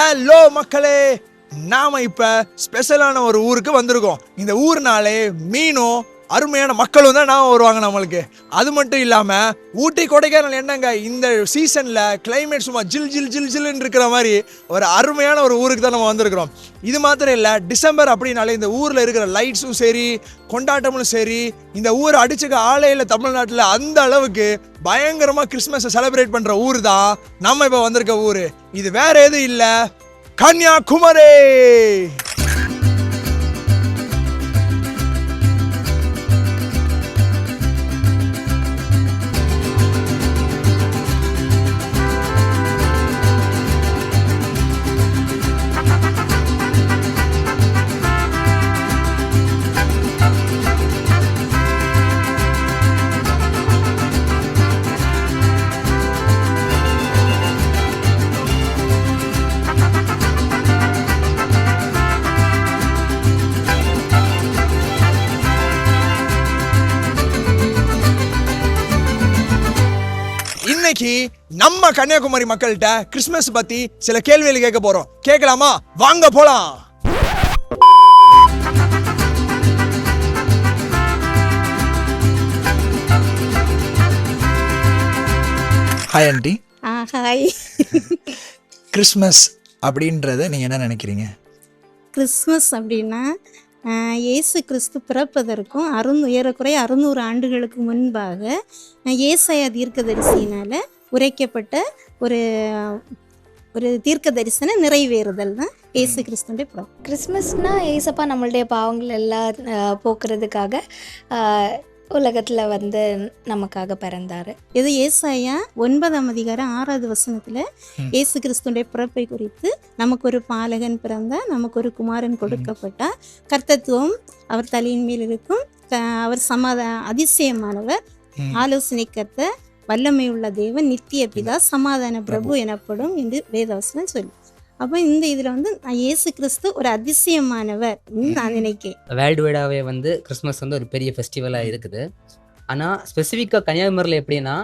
Hello மக்களே, நாம இப்ப ஸ்பெஷலான ஒரு ஊருக்கு வந்திருக்கோம். இந்த ஊர்னாலே மீனும் அருமையான மக்களும் தான் நாம வருவாங்க நம்மளுக்கு. அது மட்டும் இல்லாம ஊட்டி கொடைக்கானல் என்னங்க இந்த சீசன்ல கிளைமேட் சும்மா ஜில் ஜில் ஜில் ஜில்னு இருக்கிற மாதிரி ஒரு அருமையான ஒரு ஊருக்கு தான் நம்ம வந்திருக்கிறோம். இது மாத்திரம் இல்லை, டிசம்பர் அப்படின்னாலே இந்த ஊரில் இருக்கிற லைட்ஸும் சரி கொண்டாட்டமும் சரி இந்த ஊர் அடிச்சுக்க ஆளே இல்லை தமிழ்நாட்டில். அந்த அளவுக்கு பயங்கரமாக கிறிஸ்மஸை செலிப்ரேட் பண்ணுற ஊர் தான் நம்ம இப்போ வந்திருக்க ஊர். இது வேற எதுவும் இல்லை, கன்னியாகுமரி. இன்னைக்கு நம்ம கன்னியாகுமரி மக்கள்கிட்ட கிறிஸ்மஸ் பத்தி சில கேள்விகள் கேட்க போறோம். கேட்கலாமா? வாங்க போலாம். Hi aunty. ஹாய். கிறிஸ்மஸ் அப்படின்றத நீங்க என்ன நினைக்கிறீங்க? கிறிஸ்மஸ் அப்படின்னா இயேசு கிறிஸ்து பிறப்பதற்கும் ஏறக்குறைய 600 ஆண்டுகளுக்கு முன்பாக ஏசாயா தீர்க்கதரிசியினால் உரைக்கப்பட்ட ஒரு ஒரு தீர்க்க தரிசன நிறைவேறுதல் தான் இயேசு கிறிஸ்துடைய பிறப்பு. கிறிஸ்மஸ்னால் ஏசப்பா நம்மளுடைய பாவங்கள் எல்லாம் போக்குறதுக்காக உலகத்தில் வந்து நமக்காக பிறந்தார். இது ஏசாயா 9ஆம் அதிகாரம் 6வது வசனத்தில் இயேசு கிறிஸ்துடைய பிறப்பை குறித்து நமக்கு ஒரு பாலகன் பிறந்தா, நமக்கு ஒரு குமாரன் கொடுக்கப்பட்டா, கர்த்தத்துவம் அவர் தலையின் மேல் இருக்கும், அவர் அதிசயமானவர், ஆலோசனை கர்த்தர், வல்லமை உள்ள தேவன், நித்திய பிதா, சமாதான பிரபு எனப்படும் என்று வேதவசனம் சொல்லி. அப்போ இந்த இதில் வந்து இயேசு கிறிஸ்து ஒரு அதிசயமானவர் நான் நினைக்கிறேன். வேர்ல்டு வைடாகவே வந்து கிறிஸ்மஸ் வந்து ஒரு பெரிய ஃபெஸ்டிவலாக இருக்குது. ஆனால் ஸ்பெசிஃபிக்காக கன்னியாகுமரியில் எப்படின்னா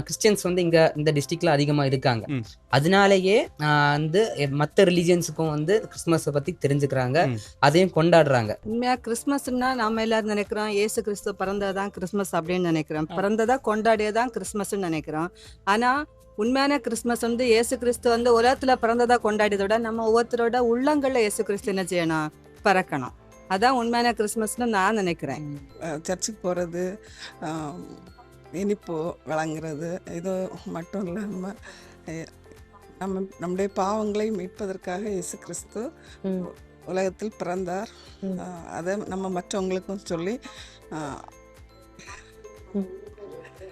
கிறிஸ்டியன்ஸ் வந்து இங்கே இந்த டிஸ்ட்ரிக்டில் அதிகமாக இருக்காங்க. அதனாலேயே வந்து மற்ற ரிலீஜியன்ஸுக்கும் வந்து கிறிஸ்மஸை பற்றி தெரிஞ்சுக்கிறாங்க, அதையும் கொண்டாடுறாங்க. உண்மையாக கிறிஸ்மஸ்னா நம்ம எல்லாரும் நினைக்கிறோம் இயேசு கிறிஸ்து பிறந்ததான் கிறிஸ்மஸ் அப்படின்னு நினைக்கிறோம், பிறந்ததா கொண்டாடியதான் கிறிஸ்மஸ்ன்னு நினைக்கிறோம். ஆனால் உண்மையான கிறிஸ்மஸ் வந்து இயேசு கிறிஸ்து வந்து உலகத்துல பிறந்ததா கொண்டாடியதோட நம்ம ஒவ்வொருத்தரோட உள்ளங்கள்ல இயேசு கிறிஸ்து என்ன செய்யணும், பிறக்கணும். அதான் உண்மையான கிறிஸ்மஸ்னு நான் நினைக்கிறேன். சர்ச்சுக்கு போகிறது, இனிப்பு வழங்குறது, இது மட்டும் இல்லாமல் நம்முடைய பாவங்களை மீட்பதற்காக இயேசு கிறிஸ்து உலகத்தில் பிறந்தார். அதை நம்ம மற்றவங்களுக்கும் சொல்லி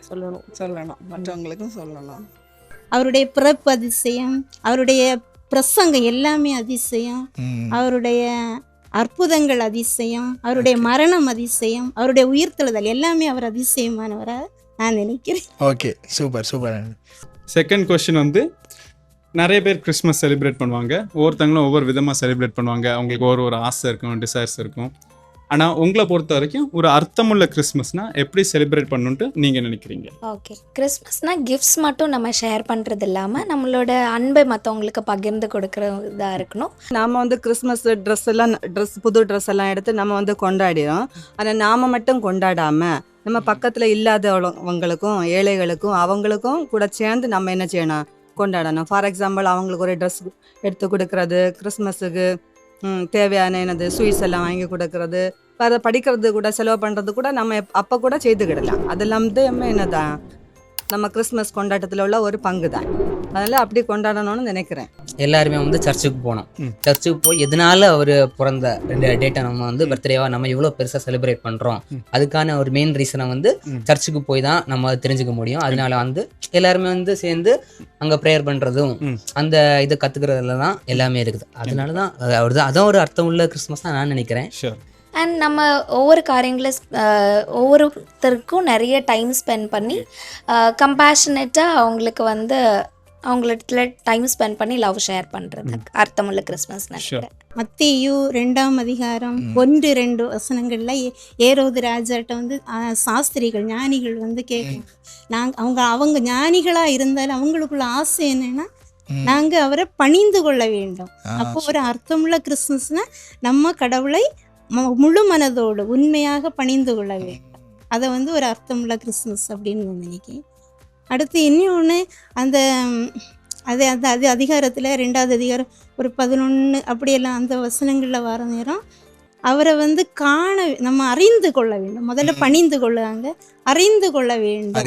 சொல்லணும், மற்றவங்களுக்கும் சொல்லணும். அவருடைய பிறப்பு அதிசயம், அவருடைய பிரசங்கம் எல்லாமே அதிசயம், அவருடைய அற்புதங்கள் அதிசயம், அவருடைய மரணம் அதிசயம், அவருடைய உயிர்த்தெழுதல் எல்லாமே அவர் அதிசயமானவராக நான் நினைக்கிறேன். Okay, super super. Second question வந்து நிறைய பேர் கிறிஸ்மஸ் செலிப்ரேட் பண்ணுவாங்க, ஒவ்வொருத்தங்களும் ஒவ்வொரு விதமாக செலிப்ரேட் பண்ணுவாங்க, அவங்களுக்கு ஒரு ஆசை இருக்கும், டிசைர்ஸ் இருக்கும். ஆனால் உங்களை பொறுத்த வரைக்கும் ஒரு அர்த்தமுள்ள கிறிஸ்மஸ்னால் எப்படி செலிப்ரேட் பண்ணணுன்ட்டு நீங்கள் நினைக்கிறீங்க? ஓகே, கிறிஸ்மஸ்னால் கிஃப்ட்ஸ் மட்டும் நம்ம ஷேர் பண்ணுறது இல்லாமல் நம்மளோட அன்பை மற்றவங்களுக்கு பகிர்ந்து கொடுக்குறதா இருக்கணும். நாம் வந்து கிறிஸ்மஸ் புது ட்ரெஸ் எல்லாம் எடுத்து நம்ம வந்து கொண்டாடிடும். ஆனால் நாம் மட்டும் கொண்டாடாமல் நம்ம பக்கத்தில் இல்லாதவங்களுக்கும் ஏழைகளுக்கும் அவங்களுக்கும் கூட சேர்ந்து நம்ம என்ன செய்யணும், கொண்டாடணும். ஃபார் எக்ஸாம்பிள் அவங்களுக்கு ஒரு ட்ரெஸ் எடுத்து கொடுக்கறது, கிறிஸ்மஸுக்கு தேவையான என்னது ஸ்வீட்ஸ் எல்லாம் வாங்கி கொடுக்கறது, வேறு படிக்கிறது கூட செலவு பண்ணுறது கூட நம்ம அப்போ கூட செய்துக்கிடலாம். அதெல்லாம் வந்து என்னதான் நம்ம கிறிஸ்மஸ் கொண்டாட்டத்தில் உள்ள ஒரு பங்கு தான். அதனால் அப்படி கொண்டாடணும்னு நினைக்கிறேன். எல்லாருமே வந்து சர்ச்சுக்கு போனோம், சர்ச்சுக்கு போய் எதனால அவர் பிறந்த டேட்டை நம்ம வந்து பர்த்டேவா நம்ம இவ்வளோ பெருசாக செலிப்ரேட் பண்ணுறோம், அதுக்கான ஒரு மெயின் ரீசனை வந்து சர்ச்சுக்கு போய் தான் நம்ம தெரிஞ்சுக்க முடியும். அதனால வந்து எல்லாருமே வந்து சேர்ந்து அங்கே ப்ரேயர் பண்ணுறதும் அந்த இதை கற்றுக்கிறதுல தான் எல்லாமே இருக்குது. அதனால தான் அதான் ஒரு அர்த்தம் உள்ள கிறிஸ்மஸ் தான் நான் நினைக்கிறேன். அண்ட் நம்ம ஒவ்வொரு ஒவ்வொருத்தருக்கும் நிறைய டைம் ஸ்பெண்ட் பண்ணி கம்பேஷனேட்டாக அவங்களுக்கு வந்து அவங்களிடத்துல டைம் ஸ்பெண்ட் பண்ணி லவ் ஷேர் பண்ணுறது அர்த்தமுள்ள கிறிஸ்மஸ் நினைக்கிறேன். மத்தேயு 2ஆம் அதிகாரம் 1-2 வசனங்கள்ல ஏரோது ராஜாட்ட வந்து சாஸ்திரிகள் ஞானிகள் வந்து கேட்கும், அவங்க ஞானிகளா இருந்தாலும் அவங்களுக்குள்ள ஆசை என்னன்னா நாங்க அவரை பணிந்து கொள்ள வேண்டும். அப்போ ஒரு அர்த்தமுள்ள கிறிஸ்துமஸ்னா நம்ம கடவுளை முழு மனதோடு உண்மையாக பணிந்து கொள்ள வேண்டும். அதை வந்து ஒரு அர்த்தமுள்ள கிறிஸ்துமஸ் அப்படின்னு நான் நினைக்கிறேன். அடுத்து இன்னொன்று அந்த அது அதிகாரத்தில் 2வது அதிகாரம் ஒரு 11 அப்படியெல்லாம் அந்த வசனங்களில் வர நேரம் அவரை வந்து நம்ம அறிந்து கொள்ள வேண்டும். முதல்ல பணிந்து கொள்ளுவாங்க, அறிந்து கொள்ள வேண்டும்.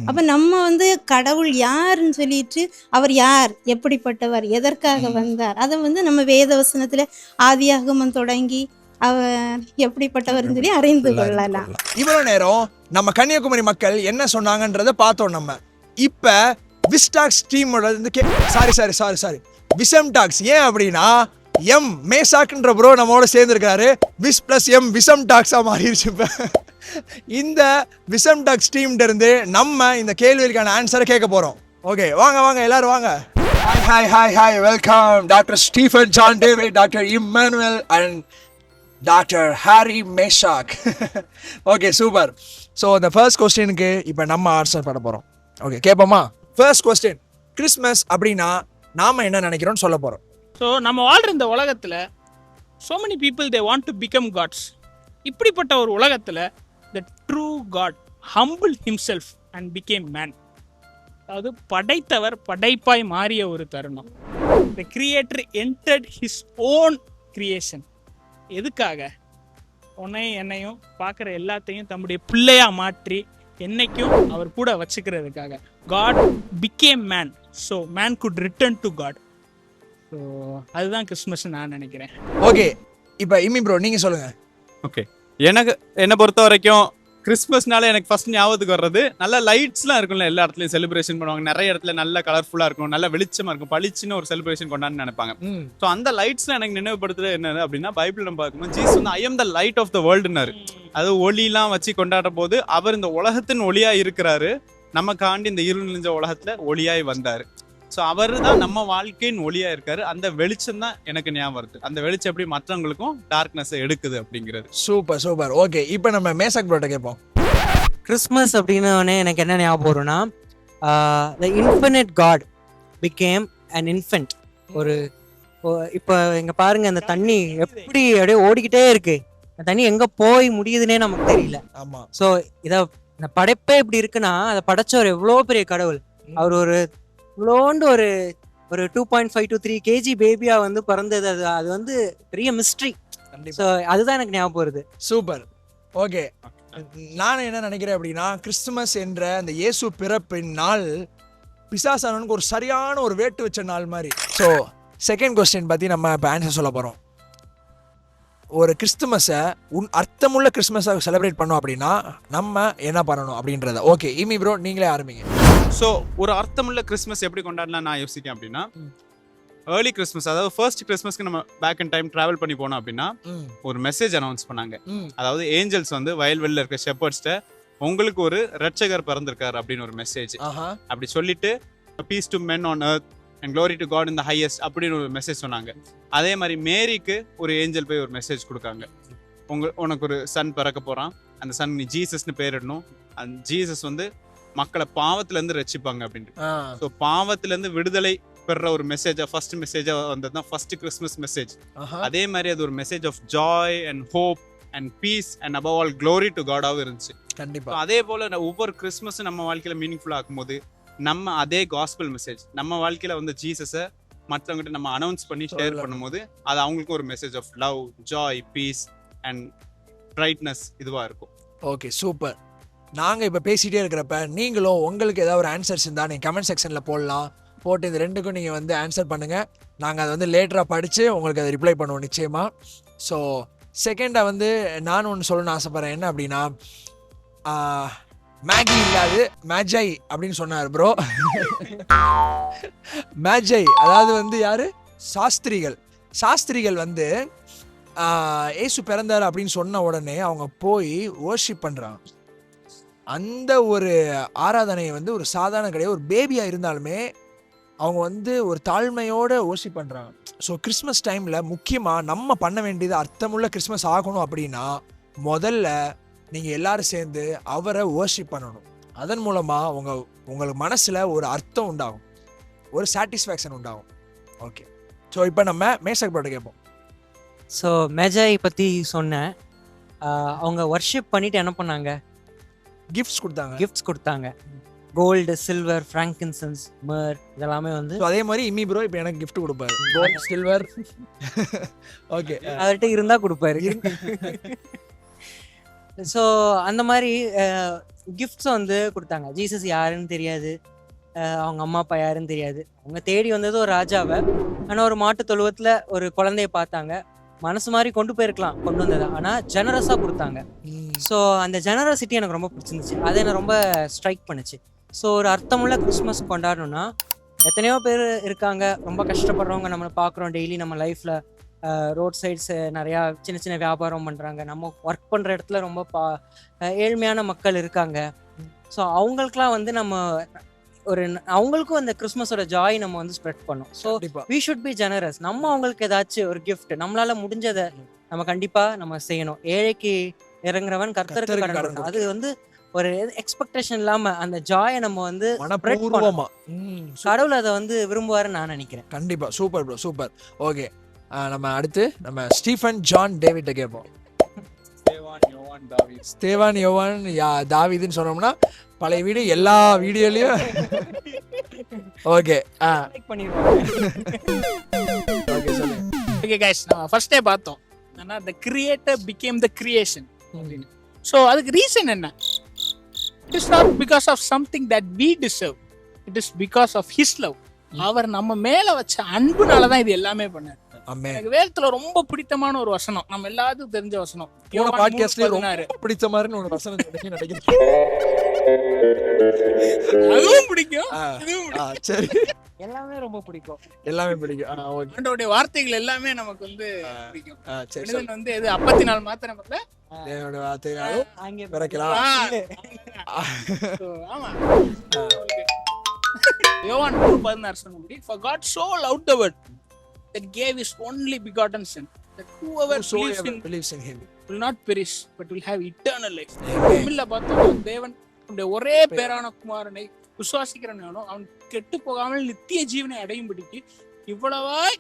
அப்ப நம்ம வந்து கடவுள் யாருன்னு சொல்லிட்டு அவர் யார், எப்படிப்பட்டவர், எதற்காக வந்தார், அதை வந்து நம்ம வேத வசனத்துல ஆதியாகமம் தொடங்கி அவர் எப்படிப்பட்டவர்னு சொல்லி அறிந்து கொள்ளலாம். இவ்வளவு நேரம் நம்ம கன்னியாகுமரி மக்கள் என்ன சொன்னாங்கன்றத பார்த்தோம். நம்ம இப்ப விஸ்டாக்ஸ் டீமோட சாரி விசம் டாக்ஸ். ஏன் அப்படின்னா எம் மேசாக்ன்ற ப்ரோ நம்மளோட சேர்ந்துருக்காரு. விஸ் பிளஸ் எம் விசம் டாக்ஸா மாறிடுச்சு. இப்போ இந்த விசம் டாக்ஸ் டீம்ல இருந்து நம்ம இந்த கேள்விக்கான ஆன்சரை கேட்க போறோம். ஓகே, வாங்க எல்லாரும் வாங்க. Hi welcome doctor Stephen John David, doctor Emmanuel and doctor Harry Meshach. Okay, super. So இந்த ஃபர்ஸ்ட் கொஸ்டினுக்கு இப்போ நம்ம ஆன்சர் பண்ண போகிறோம். ஓகே, கேட்போமா? ஃபர்ஸ்ட் கொஸ்டின், கிறிஸ்மஸ் அப்படின்னா நாம என்ன நினைக்கிறோம்னு சொல்ல போகிறோம். ஸோ நம்ம வாழ்கிற இந்த உலகத்தில் so many people they want to become gods. இப்படிப்பட்ட ஒரு உலகத்தில் the true God humbled himself and became man. அதாவது படைத்தவர் படைப்பாய் மாறிய ஒரு தருணம். The creator entered his own creation. எதுக்காக? என்னையும் பார்க்குற எல்லாத்தையும் தம்முடைய பிள்ளையாக மாற்றி என்னைக்கும் அவர் கூட வச்சுக்கிறதுக்காக. God became man so man could return to God. So அதுதான் கிறிஸ்மஸ் நான் நினைக்கிறேன். ஓகே, இப்போ இம்மி ப்ரோ நீங்கள் சொல்லுங்கள். ஓகே, என்னை பொறுத்த வரைக்கும் கிறிஸ்மஸ்னால எனக்கு ஃபர்ஸ்ட் ஞாபகத்துக்கு வர்றது நல்ல லைட்ஸ்லாம் இருக்கும்ல, எல்லா இடத்துலையும் செலிப்ரேஷன் பண்ணுவாங்க, நிறைய இடத்துல நல்ல கலர்ஃபுல்லாக இருக்கும், நல்ல வெளிச்சமாக இருக்கும், பளிச்சுன்னு ஒரு செலிப்ரேஷன் கொண்டான்னு நினைப்பாங்க. ஸோ அந்த லைட்ஸ்லாம் எனக்கு நினைவுபடுத்துறது என்னது அப்படின்னா, பைபிள் நம்ம பார்க்கும்போது ஜீசஸ் வந்து I am the light of the வேர்ல்டுன்னாரு. அது ஒளிலாம் வச்சு கொண்டாடுற போது அவர் இந்த உலகத்தின் ஒளியா இருக்கிறாரு, நமக்காண்டி இந்த இருள் நிறைஞ்ச உலகத்துல ஒளியாய் வந்தாரு. ஸோ அவர் தான் நம்ம வாழ்க்கையின் ஒளியா இருக்காரு. அந்த வெளிச்சம் தான் எனக்கு ஞாபகம் வருது. அந்த வெளிச்சம் எப்படி மற்றவங்களுக்கும் டார்க்னஸ் எடுக்குது அப்படிங்கிறது. சூப்பர். ஓகே, இப்போ நம்ம மேசாக் ப்ரோட்ட கேட்போம். கிறிஸ்மஸ் அப்படின்னு எனக்கு என்ன ஞாபகம் வரும்னா, the infinite God became an infant. இப்போ இங்க பாருங்க, அந்த தண்ணி எப்படி அப்படியே ஓடிக்கிட்டே இருக்கு, அந்த தண்ணி எங்க போய் முடியுதுன்னே நமக்கு தெரியல. ஆமா. ஸோ இந்த படைப்பே இப்படி இருக்குன்னா, அதை படைச்சவர் எவ்வளோ பெரிய கடவுள். அவர் இவ்வளோண்டு ஒரு 2.5 to 3 kg பேபியா வந்து பிறந்தது. அது வந்து பெரிய மிஸ்ட்ரி. ஸோ அதுதான் எனக்கு ஞாபகம் வருது. சூப்பர். ஓகே, நான் என்ன நினைக்கிறேன் அப்படின்னா, கிறிஸ்துமஸ் என்ற அந்த இயேசு பிறப்பின் நாள் பிசாசானவனுக்கு ஒரு சரியான ஒரு வேட்டு வச்ச நாள் மாதிரி. ஸோ செகண்ட் கொஸ்டின் பற்றி நம்ம இப்போ ஆன்சர் சொல்ல போகிறோம். ஒரு கிறிஸ்துமஸை அர்த்தமுள்ள கிறிஸ்துமஸை செலிப்ரேட் பண்ணோம் அப்படின்னா நம்ம என்ன பண்ணணும் அப்படின்றத. ஓகே, இமி ப்ரோ நீங்களே ஆரம்பிங்க. ஸோ ஒரு அர்த்தமுள்ள கிறிஸ்மஸ் எப்படி கொண்டாடலாம் நான் யோசிக்கேன் அப்படின்னா, ஏர்லி கிறிஸ்மஸ், அதாவது ஃபர்ஸ்ட் கிறிஸ்மஸ்க்கு நம்ம பேக் இன் டைம் டிராவல் பண்ணி போனோம் அப்படின்னா ஒரு மெசேஜ் அனௌன்ஸ் பண்ணாங்க. அதாவது ஏஞ்சல்ஸ் வந்து வயல்வெளியில் இருக்க ஷெப்பர்ட்ஸ்ட உங்களுக்கு ஒரு ரட்சகர் பிறந்திருக்காரு அப்படின்னு ஒரு மெசேஜ். அப்படி சொல்லிட்டு peace to men on earth and glory to God in the highest அப்படின்னு ஒரு மெசேஜ் சொன்னாங்க. அதே மாதிரி மேரிக்கு ஒரு ஏஞ்சல் போய் ஒரு மெசேஜ் கொடுக்காங்க. உனக்கு ஒரு சன் பிறக்க போறான், அந்த சன் நீ ஜீசஸ்னு பேரிடணும், அந்த ஜீசஸ் வந்து மக்களை பாவத்துல இருந்து ரட்சிப்பாங்க அப்படின்ட்டு. ஸோ பாவத்துல இருந்து விடுதலை பெற ஒரு மெசேஜா ஃபர்ஸ்ட் மெசேஜா வந்ததுதான் ஃபர்ஸ்ட் கிறிஸ்மஸ் மெசேஜ். அதே மாதிரி அது ஒரு message of joy and hope and peace and above all glory to காடாவும் இருந்துச்சு. கண்டிப்பா. அதே போல ஒவ்வொரு கிறிஸ்மஸும் நம்ம வாழ்க்கையில மீனிங்ஃபுல்லா ஆக்கும்போது நம்ம அதே காஸ்பல் மெசேஜ் நம்ம வாழ்க்கையில வந்து ஜீசஸை மற்றவங்ககிட்ட நம்ம அனௌன்ஸ் பண்ணி ஷேர் பண்ணும்போது அது அவங்களுக்கு ஒரு message of love, joy, peace and brightness இதுவா இருக்கும். Okay, super. நாங்கள் இப்போ பேசிகிட்டே இருக்கிறப்ப நீங்களும் உங்களுக்கு ஏதாவது ஒரு ஆன்சர்ஸ் இருந்தால் நீங்கள் கமெண்ட் செக்ஷனில் போட்டு இந்த ரெண்டுக்கும் நீங்கள் வந்து ஆன்சர் பண்ணுங்கள். நாங்கள் அதை வந்து லேட்டராக படித்து உங்களுக்கு அதை ரிப்ளை பண்ணுவோம் நிச்சயமாக. ஸோ செகண்டாக வந்து நான் ஒன்று சொல்லணும்னு ஆசைப்பட்றேன். என்ன அப்படின்னா, மேகி இல்லாது மேஜை அப்படின்னு சொன்னார் ப்ரோ. மேஜை அதாவது வந்து யாரு? சாஸ்திரிகள் வந்து ஏசு பிறந்தார் அப்படின்னு சொன்ன உடனே அவங்க போய் வர்ஷிப் பண்ணுறாங்க. அந்த ஒரு ஆராதனையை வந்து ஒரு சாதாரண கிடையாது, ஒரு பேபியாக இருந்தாலுமே அவங்க வந்து ஒரு தாழ்மையோடு வர்ஷிப் பண்ணுறாங்க. ஸோ கிறிஸ்மஸ் டைமில் முக்கியமாக நம்ம பண்ண வேண்டியது அர்த்தமுள்ள கிறிஸ்மஸ் ஆகணும் அப்படின்னா முதல்ல நீங்கள் எல்லாரும் சேர்ந்து அவரை வர்ஷிப் பண்ணணும். அதன் மூலமாக உங்களுக்கு மனசில் ஒரு அர்த்தம் உண்டாகும். ஒரு சாட்டிஸ்ஃபேக்ஷன் உண்டாகும். ஓகே, ஸோ இப்போ நம்ம மேசக் ப்ரோட்ட கேட்போம். ஸோ மெஜாய் பற்றி சொன்னேன். அவங்க வர்ஷிப் பண்ணிட்டு என்ன பண்ணாங்க? கிஃப்ட்ஸ் கொடுத்தாங்க. கிஃப்ட்ஸ் கொடுத்தாங்க. கோல்டு, சில்வர், ஃப்ராங்கின்சன்ஸ், மர், இதெல்லாமே வந்து. ஸோ அதே மாதிரி இம்மி ப்ரோ இப்போ எனக்கு கிஃப்ட் கொடுப்பாரு, கோல்டு, சில்வர். ஓகே, அவர்கிட்ட இருந்தால் கொடுப்பாரு. ஸோ அந்த மாதிரி கிஃப்ட்ஸ் வந்து கொடுத்தாங்க. ஜீசஸ் யாருன்னு தெரியாது, அவங்க அம்மா அப்பா யாருன்னு தெரியாது. அவங்க தேடி வந்தது ஒரு ராஜாவை. ஆனால் ஒரு மாட்டு தொழுவத்தில் ஒரு குழந்தைய பார்த்தாங்க. மனசு மாதிரி கொண்டு போயிருக்கலாம், கொண்டு வந்தது. ஆனால் ஜெனரஸாக கொடுத்தாங்க. ஸோ அந்த ஜெனரசிட்டி எனக்கு ரொம்ப பிடிச்சிருந்துச்சு. அது எனக்கு ரொம்ப ஸ்ட்ரைக் பண்ணுச்சு. ஸோ ஒரு அர்த்தமுள்ள கிறிஸ்மஸ் கொண்டாடணும்னா எத்தனையோ பேர் இருக்காங்க, ரொம்ப கஷ்டப்படுறவங்க நம்மளை பார்க்குறோம் டெய்லி நம்ம லைஃப்பில். ரோட் சைட்ஸு நிறையா சின்ன சின்ன வியாபாரம் பண்ணுறாங்க. நம்ம ஒர்க் பண்ணுற இடத்துல ரொம்ப ஏழ்மையான மக்கள் இருக்காங்க. ஸோ அவங்களுக்குலாம் வந்து நம்ம அவங்களுக்கும் அந்த கிறிஸ்மஸோட ஜாய் நம்ம வந்து ஸ்ப்ரெட் பண்ணோம். So we should be generous. நம்ம அவங்களுக்கு ஏதாச்சும் ஒரு கிஃப்ட் நம்மளால முடிஞ்சதை நம்ம கண்டிப்பா நம்ம செய்யணும். ஏழைக்கு இறங்குறவன் கர்த்தருக்கு கடன் கொடுக்கணும். அது வந்து ஒரு எக்ஸ்பெக்டேஷன் இல்லாம அந்த ஜாயை நம்ம வந்து கடவுள் அதை வந்து விரும்புவாருன்னு நான் நினைக்கிறேன். கண்டிப்பா. Super bro, super. ஓகே, நம்ம அடுத்து நம்ம ஸ்டீஃபன் ஜான் டேவிட்ட கேட்போம். ஸ்தேவான் யோவான் தாவீதுன்னு சொன்னோம்னா பழைய வீடியோ எல்லா வீடியோலயும் ஓகே ஓகே சொல்லுங்க. ஓகே गाइस, நம்ம ஃபர்ஸ்ட் டே பார்த்தோம் ஆனா the creator became the creation அப்படின்னு. சோ அதுக்கு ரீசன் என்ன? It is not because of something that we deserve. It is because of his love. அவர் நம்ம மேல வச்ச அன்புனால தான் இது எல்லாமே பண்ணாரு. எனக்கு வேதத்துல ரொம்ப பிடித்தமான ஒரு வசனம், நம்ம எல்லாத்துக்கும் தெரிஞ்ச வசனம். போன பாட்காஸ்ட்ல ரொம்ப பிடிச்ச மாதிரி ஒரு வசனம் நினைக்கிறேன். அதுவும் பிடிக்கும், சரி, எல்லாமே ரொம்ப பிடிக்கும். எல்லாமே பிடிக்கும். ஆண்டவருடைய வார்த்தைகள் எல்லாமே நமக்கு வந்து பிடிக்கும். சரி, வந்து எது 54 மாத்திரம் இல்ல, தேவனுடைய வார்த்தைகள் அங்கே பிறக்கலாம். ஆமா. யோவான் 3:16 சொல்லும்படி, for God so loved the world that gave his only begotten son, that whoever believes in him will not perish but will have eternal life. தமிழ்ல பார்த்தோம், தேவன் தன்னுடைய ஒரே பேரான குமாரனை விசுவாசிக்கிறவனோ அவன் கெட்டு போகாமல் நித்திய ஜீவனை அடையும்படிக்கு இவ்வளவாய்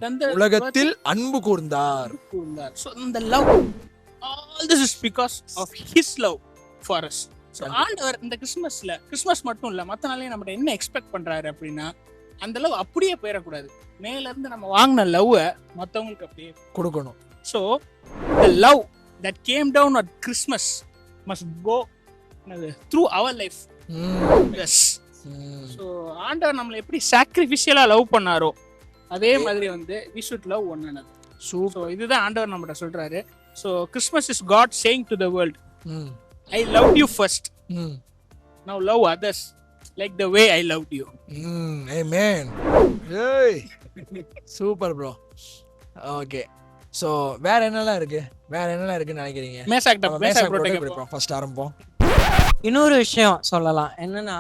தந்த உலகத்தில் அன்பு கூர்ந்தார். So the love, all this is because of his love for us. So ஆண்டவர் இந்த கிறிஸ்மஸ் மட்டும் இல்ல, மற்ற நாளையும் நம்ம என்ன எக்ஸ்பெக்ட் பண்றாரு அப்படின்னா, அந்த லவ் அப்படியே போயிடக்கூடாது. மேல இருந்து நம்ம வாங்கின லவ்வை மற்றவங்களுக்கு அப்படியே கொடுக்கணும். So the love that came down at Christmas must go through our life. Yes. So ஆண்டவர் நம்மளை எப்படி சாக்ரிஃபிஷியலா லவ் பண்ணாரோ அதே மாதிரி வந்து we should love one another. So இதுதான் ஆண்டவர் நம்மகிட்ட சொல்றாரு. So Christmas is God saying to the world, I loved you first. Now love others like the way I loved you. Amen. Hey. Super bro. Okay. So வேற என்னலாம் இருக்குன்னு நினைக்கிறீங்க? Meshach ப்ரோட்ட first ஆரம்பம். இன்னொரு விஷயம் சொல்லலாம் என்னன்னா,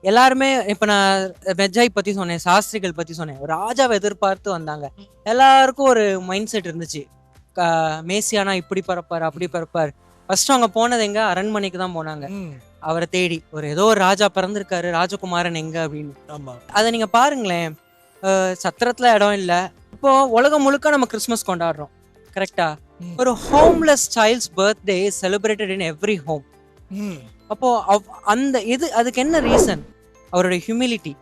எல்லாருமே இப்போ நான் மெஜாய் பத்தி சொன்னேன், சாஸ்திரிகள் பத்தி சொன்னேன். ஒரு ராஜாவை எதிர்பார்த்து வந்தாங்க. எல்லாருக்கும் ஒரு மைண்ட் செட் இருந்துச்சு, மேசியானா இப்படி பறப்பார் அப்படி பறப்பார். ஃபர்ஸ்ட் அவங்க போனது எங்க? அரண்மனைக்கு தான் போனாங்க. அவரை தேடி ஏதோ ஒரு ராஜா பிறந்திருக்காரு, ராஜகுமாரன் எங்க அப்படின்னு. அதை நீங்க பாருங்களேன், சத்திரத்துல இடம் இல்ல. இப்போ உலகம் முழுக்க நம்ம கிறிஸ்மஸ் கொண்டாடுறோம், கரெக்டா? ஒரு homeless child's birthday celebrated in every home. அப்போ அந்த அதுக்கு என்ன ரீசன்? அவருடைய ஹியூமிலிட்டி.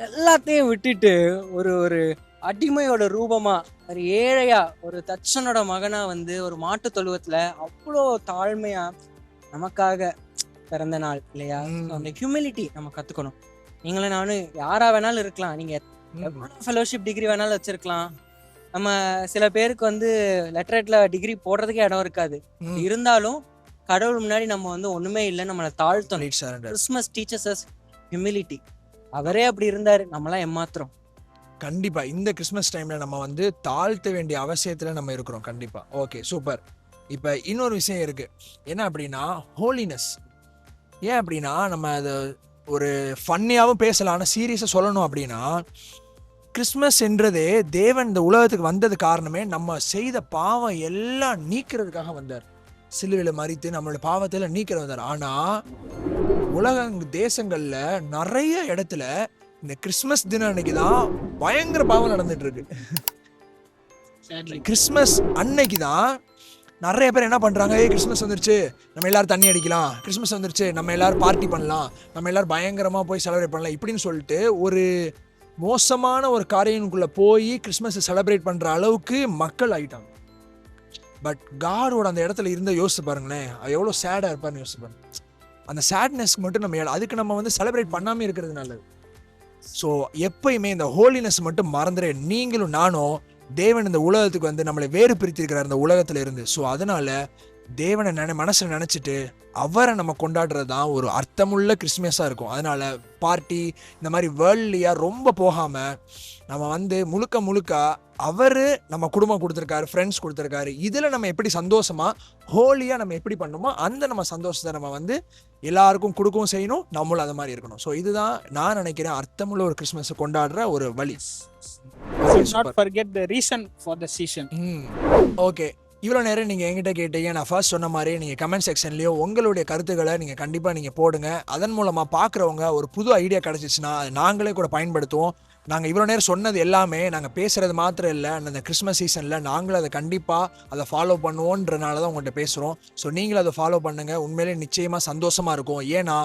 எல்லாத்தையும் விட்டுட்டு ஒரு அடிமையோட ரூபமா, ஒரு ஏழையா, ஒரு தச்சனோட மகனா வந்து ஒரு மாட்டு தொழுவத்துல அவ்வளோ தாழ்மையா நமக்காக பிறந்த நாள் இல்லையா? அந்த ஹியூமிலிட்டி நம்ம கத்துக்கணும். நீங்களும் நானும் யாரா வேணாலும் இருக்கலாம், நீங்க ஃபெலோஷிப் டிகிரி வேணாலும் வச்சிருக்கலாம். நம்ம சில பேருக்கு வந்து லெட்டரேட்ல டிகிரி போடுறதுக்கே இடம் இருக்காது. இருந்தாலும் கடவுள் முன்னாடி நம்ம வந்து ஒண்ணுமே இல்லை, நம்மளை தாழ்த்தணும். Christmas teachers us humility. அவரே அப்படி இருந்தாரு, நம்மளாம் ஏமாத்துறோம். கண்டிப்பா இந்த கிறிஸ்மஸ் டைம்ல நம்ம வந்து தாழ்த்த வேண்டிய அவசியத்துல நம்ம இருக்கிறோம். கண்டிப்பா. Okay, super. இப்ப இன்னொரு விஷயம் இருக்கு, என்ன அப்படின்னா ஹோலினஸ். ஏன் அப்படின்னா நம்ம அதை ஒரு ஃபன்னியாகவும் பேசலாம், ஆனால் சீரியஸாக சொல்லணும் அப்படின்னா, கிறிஸ்மஸ் என்றதே தேவன் இந்த உலகத்துக்கு வந்தது காரணமே நம்ம செய்த பாவம் எல்லாம் நீக்கிறதுக்காக வந்தார். சிலுவையில் மரித்து நம்மளோட பாவத்தில் நீக்கிற வந்தார். ஆனால் உலக தேசங்கள்ல நிறைய இடத்துல இந்த கிறிஸ்மஸ் தினம் அன்னைக்கு தான் பயங்கர பாவம் நடந்துட்டு இருக்கு. கிறிஸ்மஸ் அன்னைக்கு தான் நிறைய பேர் என்ன பண்றாங்க, கிறிஸ்மஸ் வந்துருச்சு நம்ம எல்லாரும் தண்ணி அடிக்கலாம், கிறிஸ்மஸ் வந்துருச்சு நம்ம எல்லாரும் பார்ட்டி பண்ணலாம், நம்ம எல்லாரும் பயங்கரமா போய் செலிப்ரேட் பண்ணலாம் இப்படின்னு சொல்லிட்டு ஒரு மோசமான ஒரு காரியனுக்குள்ள போய் கிறிஸ்மஸ் செலிப்ரேட் பண்ற அளவுக்கு மக்கள் ஆகிட்டாங்க. பட் காடோட அந்த இடத்துல இருந்த யோசிச்சு பாருங்களேன், எவ்வளோ சேடாக இருப்பார்னு யோசிச்சு பாருங்க. அந்த சேட்னஸ்க்கு மட்டும் நம்ம அதுக்கு நம்ம வந்து செலிப்ரேட் பண்ணாமல் இருக்கிறது நல்லது. ஸோ எப்பயுமே இந்த ஹோலினஸ் மட்டும் மறந்துடு. நீங்களும் நானும் தேவன் இந்த உலகத்துக்கு வந்து நம்மளை வேறு பிரித்திருக்கிறார் இந்த உலகத்துல இருந்து. ஸோ அதனால தேவனை மனசில் நினச்சிட்டு அவரை நம்ம கொண்டாடுறது தான் ஒரு அர்த்தமுள்ள கிறிஸ்மஸாக இருக்கும். அதனால பார்ட்டி இந்த மாதிரி வேர்ல்ட்லியாக ரொம்ப போகாமல் நம்ம வந்து முழுக்க அவர் நம்ம குடும்பம் கொடுத்துருக்காரு, ஃப்ரெண்ட்ஸ் கொடுத்துருக்காரு, இதில் நம்ம எப்படி சந்தோஷமாக ஹோலியாக நம்ம எப்படி பண்ணணுமோ அந்த நம்ம சந்தோஷத்தை நம்ம வந்து எல்லாருக்கும் கொடுக்கவும் செய்யணும், நம்மளும் அது மாதிரி இருக்கணும். ஸோ இதுதான் நான் நினைக்கிறேன் அர்த்தமுள்ள ஒரு கிறிஸ்மஸை கொண்டாடுற ஒரு வழி. Not forget the reason for the season. Okay, இவ்வளோ நேரம் நீங்கள் என்கிட்ட கேட்டீங்க. நான் ஃபர்ஸ்ட் சொன்ன மாதிரி நீங்கள் கமெண்ட் செக்ஷன்லேயோ உங்களுடைய கருத்துக்களை நீங்கள் கண்டிப்பாக நீங்கள் போடுங்க. அதன் மூலமாக பார்க்குறவங்க ஒரு புது ஐடியா கிடச்சிச்சின்னா அது நாங்களே கூட பயன்படுத்துவோம். நாங்கள் இவ்வளோ நேரம் சொன்னது எல்லாமே நாங்கள் பேசுகிறது மாத்திரம் இல்லை, அந்த கிறிஸ்மஸ் சீசனில் நாங்களும் அதை கண்டிப்பாக அதை ஃபாலோ பண்ணுவோன்றனால தான் உங்கள்கிட்ட பேசுகிறோம். ஸோ நீங்களும் அதை ஃபாலோ பண்ணுங்கள், உண்மையிலே நிச்சயமாக சந்தோஷமாக இருக்கும். ஏன்னா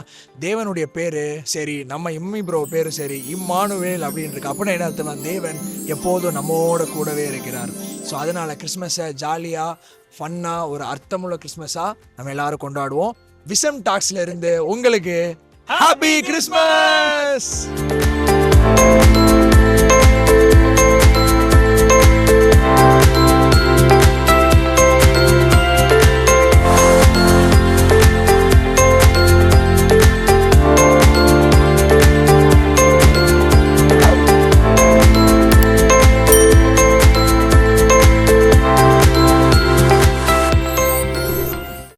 தேவனுடைய பேர் சரி, நம்ம இம்மி ப்ரோ பேர் சரி, இம்மானுவேல் அப்படின்னு இருக்கு. அப்படின்னு என்ன அர்த்தம், தேவன் எப்போதும் நம்மோட கூடவே இருக்கிறார். ஸோ அதனால் கிறிஸ்மஸை ஜாலியாக ஃபன்னாக ஒரு அர்த்தமுள்ள கிறிஸ்மஸாக நம்ம எல்லாரும் கொண்டாடுவோம். விசம் டாக்ஸ்ல இருந்து உங்களுக்கு ஹாப்பி கிறிஸ்மஸ்.